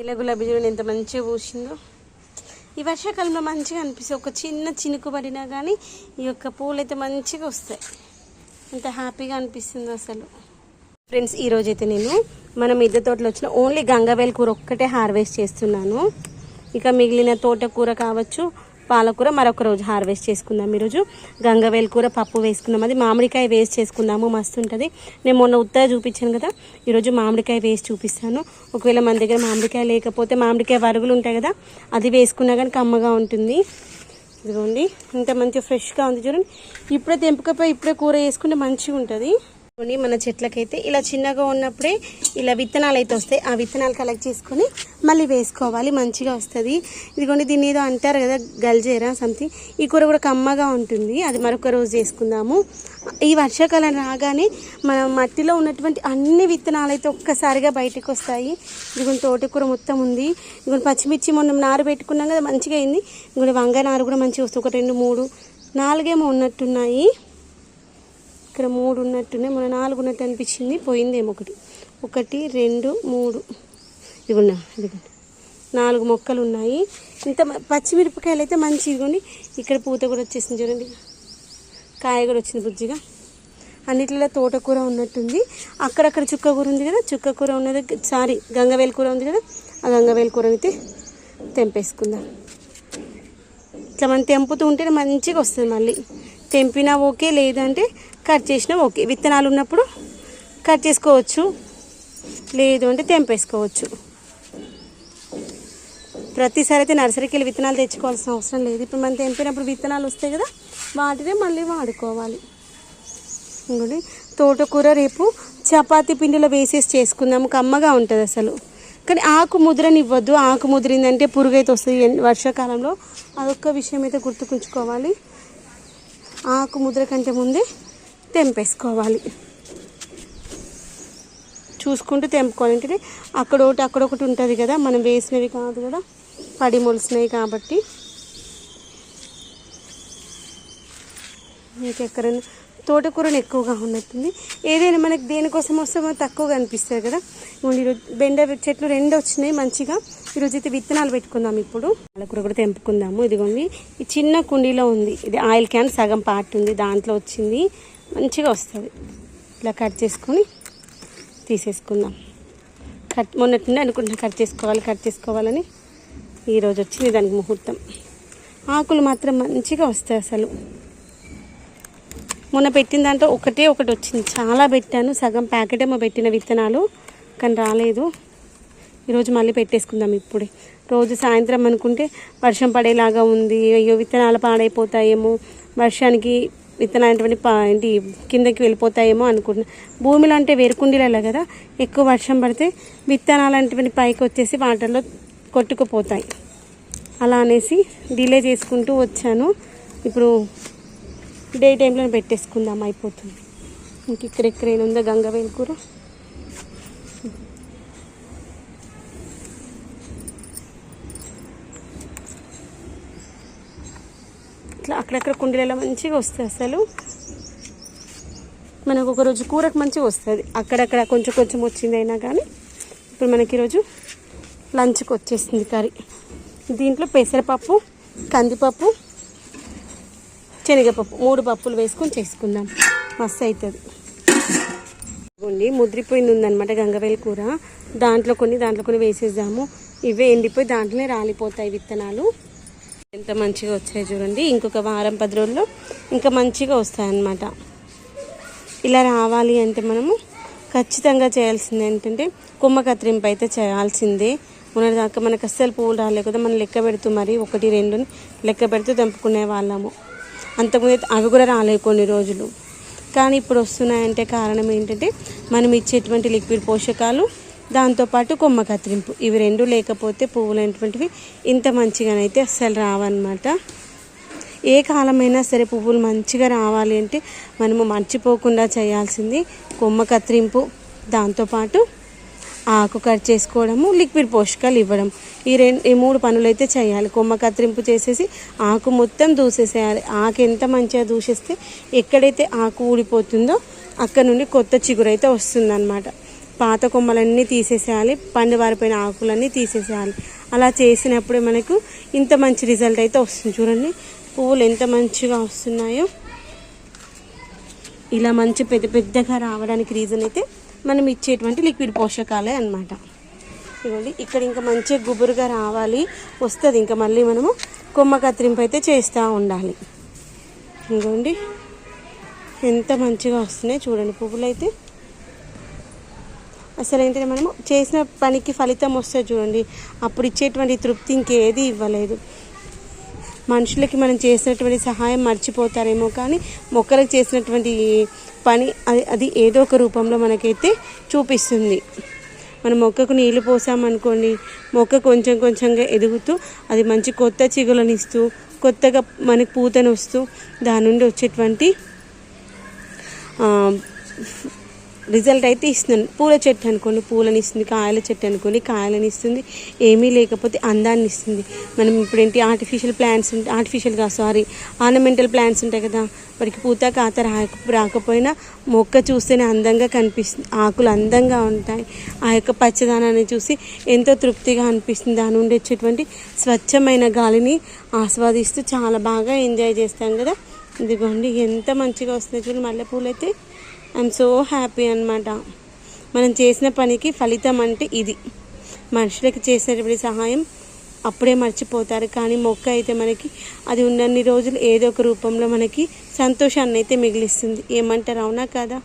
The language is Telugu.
ఇలా గులాబీ చూడండి ఎంత మంచిగా పూసిందో. ఈ వర్షాకాలంలో మంచిగా అనిపిస్తుంది. ఒక చిన్న చినుకు పడినా కానీ ఈ యొక్క పూలు అయితే మంచిగా వస్తాయి. ఎంత హ్యాపీగా అనిపిస్తుందో అసలు. ఫ్రెండ్స్, ఈరోజైతే నేను మన మిద్దె తోటలో వచ్చిన ఓన్లీ గంగవేల్ కూర ఒక్కటే హార్వెస్ట్ చేస్తున్నాను. ఇక మిగిలిన తోటకూర కావచ్చు, పాలకూర మరొక రోజు హార్వెస్ట్ చేసుకుందాం. ఈరోజు గంగవేల్ కూర పప్పు వేసుకుందాం. అది మామిడికాయ వేసి చేసుకుందాము, మస్తు ఉంటుంది. నేను మొన్న ఉత్తగా చూపించాను కదా, ఈరోజు మామిడికాయ వేసి చూపిస్తాను. ఒకవేళ మన దగ్గర మామిడికాయ లేకపోతే మామిడికాయ వరుగులు ఉంటాయి కదా, అది వేసుకున్నా కానీ కమ్మగా ఉంటుంది. ఇదిగోండి ఇంత మంచిగా ఫ్రెష్గా ఉంది చూడండి. ఇప్పుడే తెంపకపోయి ఇప్పుడే కూర వేసుకుంటే మంచిగా ఉంటుంది. మన చెట్లకైతే ఇలా చిన్నగా ఉన్నప్పుడే ఇలా విత్తనాలు అయితే వస్తాయి. ఆ విత్తనాలు కలెక్ట్ చేసుకొని మళ్ళీ వేసుకోవాలి, మంచిగా వస్తుంది. ఇదిగోండి దీన్ని ఏదో అంటారు కదా, గల్జేరా సంథింగ్. ఈ కూర కూడా కమ్మగా ఉంటుంది. అది మరొక రోజు చేసుకుందాము. ఈ వర్షాకాలం రాగానే మన మట్టిలో ఉన్నటువంటి అన్ని విత్తనాలు అయితే ఒక్కసారిగా బయటకు వస్తాయి. ఇదిగోండి తోటకూర మొత్తం ఉంది. ఇదిగోండి పచ్చిమిర్చి మొన్న నారు పెట్టుకున్నాం కదా, మంచిగా అయింది. ఇదిగోండి వంగ నారు కూడా మంచిగా వస్తుంది. 1 2 3 4 ఏమో ఉన్నట్టున్నాయి. ఇక్కడ 3 ఉన్నట్టున్నాయి. మన 4 ఉన్నట్టు అనిపించింది, పోయిందేమో 1 2 3 ఇదిగోండి 4 మొక్కలు ఉన్నాయి. ఇంత పచ్చిమిరపకాయలు అయితే మంచి. ఇదిగోండి ఇక్కడ పూత కూడా వచ్చేసింది చూడండి, కాయ కూడా వచ్చింది బుజ్జిగా. అన్నిట్లలో తోటకూర ఉన్నట్టుంది. అక్కడక్కడ చుక్క కూర ఉంది కదా, చుక్క కూర ఉన్నది, గంగవేల్ కూర ఉంది కదా, ఆ గంగవేల్ కూర అయితే తెంపేసుకుందాం. ఇట్లా మనం తెంపుతూ ఉంటేనే మంచిగా వస్తుంది. మళ్ళీ తెంపినా ఓకే, లేదంటే కట్ చేసినా ఓకే. విత్తనాలు ఉన్నప్పుడు కట్ చేసుకోవచ్చు, లేదు అంటే తెంపేసుకోవచ్చు. ప్రతిసారి అయితే నర్సరీకి వెళ్ళి విత్తనాలు తెచ్చుకోవాల్సిన అవసరం లేదు. ఇప్పుడు మనం తెంపినప్పుడు విత్తనాలు వస్తాయి కదా, వాటినే మళ్ళీ వాడుకోవాలి. ఇంకోటి తోటకూర రేపు చపాతీ పిండిలో వేసేసి చేసుకుందాము, కమ్మగా ఉంటుంది అసలు. కానీ ఆకు ముద్రనివ్వద్దు, ఆకు ముదిరిందంటే పురుగు అయితే వస్తుంది వర్షాకాలంలో. అదొక్క విషయం అయితే గుర్తుకుంచుకోవాలి. ఆకు ముద్ర కంటే ముందే తెంపేసుకోవాలి, చూసుకుంటూ తెంపుకోవాలి. అంటే అక్కడొకటి ఉంటుంది కదా, మనం వేసినవి కాదు కదా, పడి మొలిసినవి కాబట్టి. ఇంకెక్కడైనా తోటకూరను ఎక్కువగా ఉన్నట్టుంది. ఏదైనా మనకి దేనికోసం వస్తే మనకు తక్కువగా అనిపిస్తుంది కదా. ఈరోజు బెండ చెట్లు 2 వచ్చినాయి మంచిగా. ఈరోజు అయితే విత్తనాలు పెట్టుకుందాం. ఇప్పుడు పాలకూర కూడా తెంపుకుందాము. ఇదిగోండి ఈ చిన్న కుండీలో ఉంది, ఇది ఆయిల్ క్యాన్ సగం పార్ట్ ఉంది, దాంట్లో వచ్చింది, మంచిగా వస్తుంది. ఇలా కట్ చేసుకొని తీసేసుకుందాం. మొన్నటి అనుకుంటున్నా కట్ చేసుకోవాలని. ఈరోజు వచ్చింది దానికి ముహూర్తం. ఆకులు మాత్రం మంచిగా వస్తాయి అసలు. మొన్న పెట్టిన దాంట్లో ఒకటి వచ్చింది, చాలా పెట్టాను. సగం ప్యాకెట్ ఏమో పెట్టిన విత్తనాలు, కానీ రాలేదు. ఈరోజు మళ్ళీ పెట్టేసుకుందాం. ఇప్పుడే రోజు సాయంత్రం అనుకుంటే వర్షం పడేలాగా ఉంది, అయ్యో విత్తనాలు పాడైపోతాయేమో, వర్షానికి విత్తనాలు ఏంటి కిందకి వెళ్ళిపోతాయేమో అనుకుంటున్నా. భూమిలో అంటే వేరుకుండీలలో కదా, ఎక్కువ వర్షం పడితే విత్తనాలు అంటే పైకి వచ్చేసి వాటర్లో కొట్టుకుపోతాయి. అలా అనేసి డిలే చేసుకుంటూ వచ్చాను. ఇప్పుడు డే టైంలో పెట్టేసుకుందాం, అయిపోతుంది. ఇంక ఎక్కడెక్కడైనా ఉందా గంగవేల్ కూర. ఇట్లా అక్కడక్కడ కుండీలలో మంచిగా వస్తుంది అసలు. మనకు ఒకరోజు కూరకు మంచిగా వస్తుంది, అక్కడక్కడ కొంచెం వచ్చింది అయినా కానీ. ఇప్పుడు మనకి ఈరోజు లంచ్కి వచ్చేసింది కర్రీ. దీంట్లో పెసరపప్పు, కందిపప్పు, శనగపప్పు 3 పప్పులు వేసుకొని చేసుకుందాం, మస్తు అవుతుంది. ముద్రిపోయింది ఉందన్నమాట గంగవేల్ కూర. దాంట్లో కొన్ని వేసేద్దాము. ఇవే ఎండిపోయి దాంట్లోనే రాలిపోతాయి విత్తనాలు. ఎంత మంచిగా వచ్చాయి చూడండి. ఇంకొక వారం 10 రోజుల్లో ఇంకా మంచిగా వస్తాయన్నమాట. ఇలా రావాలి అంటే మనము ఖచ్చితంగా చేయాల్సింది ఏంటంటే కొమ్మ కత్తిరింపు అయితే చేయాల్సిందే. మొన్నటిదాకా మనకు అస్సలు పువ్వులు రాలే కదా, మనం లెక్క పెడుతూ మరి 1 2 లెక్క పెడుతూ తెంపుకునే వాళ్ళము. అంతకుముందు అవి కూడా రాలేదు కొన్ని రోజులు, కానీ ఇప్పుడు వస్తున్నాయంటే కారణం ఏంటంటే మనం ఇచ్చేటువంటి లిక్విడ్ పోషకాలు, దాంతోపాటు కొమ్మ కత్తిరింపు, ఇవి 2 లేకపోతే పువ్వులు అనేటువంటివి ఇంత మంచిగానైతే అస్సలు రావన్నమాట. ఏ కాలమైనా సరే పువ్వులు మంచిగా రావాలి అంటే మనము మర్చిపోకుండా చేయాల్సింది కొమ్మ కత్తిరింపు, దాంతోపాటు ఆకు కట్ చేసుకోవడము, లిక్విడ్ పోషకాలు ఇవ్వడం. ఈ 3 పనులు అయితే చేయాలి. కొమ్మ కత్తిరింపు చేసేసి ఆకు మొత్తం దూసేసేయాలి. ఆకు ఎంత మంచిగా దూసేస్తే ఎక్కడైతే ఆకు ఊడిపోతుందో అక్కడ నుండి కొత్త చిగురు అయితే వస్తుందన్నమాట. పాత కొమ్మలన్నీ తీసేసేయాలి, పండు వారిపోయిన ఆకులన్నీ తీసేసేయాలి. అలా చేసినప్పుడే మనకు ఇంత మంచి రిజల్ట్ అయితే వస్తుంది. చూడండి పువ్వులు ఎంత మంచిగా వస్తున్నాయో. ఇలా మంచి పెద్ద పెద్దగా రావడానికి రీజన్ అయితే మనం ఇచ్చేటువంటి లిక్విడ్ పోషకాలే అన్నమాట. ఇవ్వండి ఇక్కడ ఇంకా మంచిగా గుబురుగా రావాలి, వస్తుంది. ఇంకా మళ్ళీ మనము కొమ్మ కత్తిరింపు అయితే చేస్తూ ఉండాలి. ఇదిగోండి ఎంత మంచిగా వస్తున్నాయి చూడండి పువ్వులు అయితే. అసలు ఏంటంటే మనము చేసిన పనికి ఫలితం వస్తుంది చూడండి, అప్పుడు ఇచ్చేటువంటి తృప్తి ఇంకేది ఇవ్వలేదు. మనుషులకి మనం చేసినటువంటి సహాయం మర్చిపోతారేమో, కానీ మొక్కలకు చేసినటువంటి పని అది ఏదో ఒక రూపంలో మనకైతే చూపిస్తుంది. మనం మొక్కకు నీళ్లు పోసామనుకోండి, మొక్క కొంచెం కొంచెంగా ఎదుగుతూ అది మంచి కొత్త చిగులను ఇస్తూ కొత్తగా మనకి పూతను వస్తూ దాని నుండి వచ్చేటువంటి రిజల్ట్ అయితే ఇస్తుంది. పూల చెట్టు అనుకోండి పూలని ఇస్తుంది, కాయల చెట్టు అనుకోండి కాయలని ఇస్తుంది, ఏమీ లేకపోతే అందాన్ని ఇస్తుంది. మనం ఇప్పుడు ఏంటి ఆర్నమెంటల్ ప్లాంట్స్ ఉంటాయి కదా, వాటికి పూత కాత రాకపోయినా మొక్క చూస్తేనే అందంగా కనిపిస్తుంది, ఆకులు అందంగా ఉంటాయి. ఆ యొక్క పచ్చదనాన్ని చూసి ఎంతో తృప్తిగా అనిపిస్తుంది. దాని నుండి వచ్చేటువంటి స్వచ్ఛమైన గాలిని ఆస్వాదిస్తూ చాలా బాగా ఎంజాయ్ చేస్తాం కదా. ఇదిగోండి ఎంత మంచిగా వస్తుంది చూడండి మల్లెపూలు అయితే. ఐఎమ్ సో హ్యాపీ అనమాట. మనం చేసిన పనికి ఫలితం అంటే ఇది. మనుషులకి చేసేటువంటి సహాయం అప్పుడే మర్చిపోతారు, కానీ మొక్క అయితే మనకి అది ఉన్నన్ని రోజులు ఏదో ఒక రూపంలో మనకి సంతోషాన్ని అయితే మిగిలిస్తుంది. ఏమంటారు, అవునా కదా?